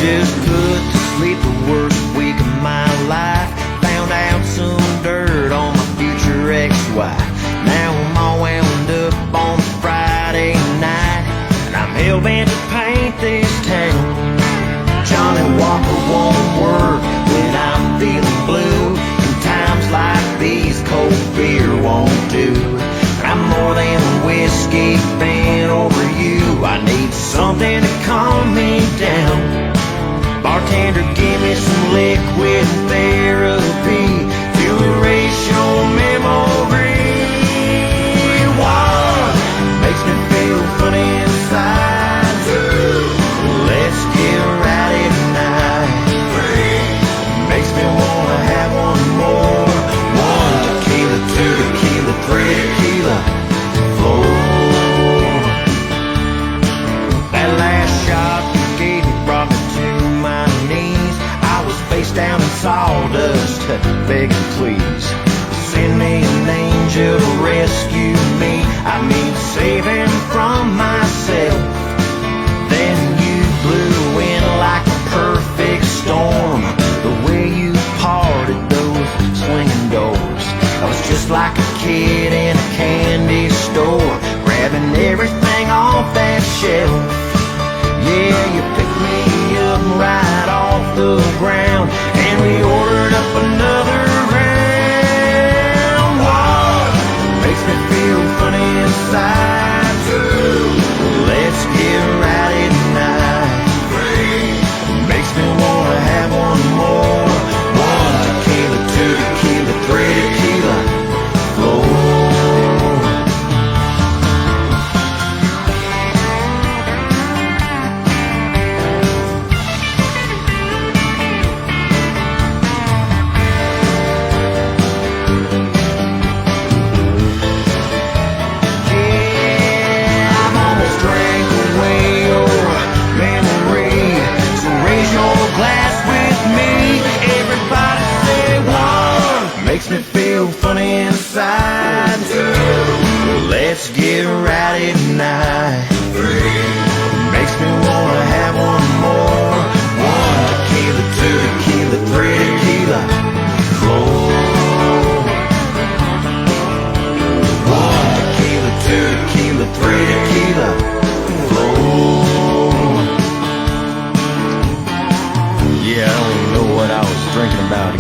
just put to sleep the worst week of my life. Found out some dirt on my future ex-wife. Now I'm all wound up on Friday night, and I'm hell-bent to paint this town. Johnny Walker won't work when I'm feeling blue. In times like these, cold beer won't do. I'm more than a whiskey fan over you. I need something to calm me down. Bartender, give me some liquid therapy to erase your memory. What makes me feel funny inside? Let's get rowdy tonight. Makes me wanna have one more. 1 tequila, 2 tequila, 3 tequila, 4. That last shot you gave me brought me to my knees. I was face down in sawdust, begging please, send me an angel to rescue me. I mean saving from myself. Then you blew in like a perfect storm. The way you parted those swinging doors, I was just like a kid in a candy store, grabbing everything off that shelf. Yeah, you picked me up right off the ground, and we ordered up another round. What makes me feel funny inside? Let's get rowdy tonight. Makes me wanna have one more. 1 tequila, 2 tequila, 3 tequila, 4. Makes me feel funny inside. Let's get rowdy tonight. Makes me wanna have one more. 1 tequila, 2 tequila, 3 tequila, 4. 1 tequila, 2 tequila, 3 tequila, 4. Yeah, I don't even know what I was drinking about.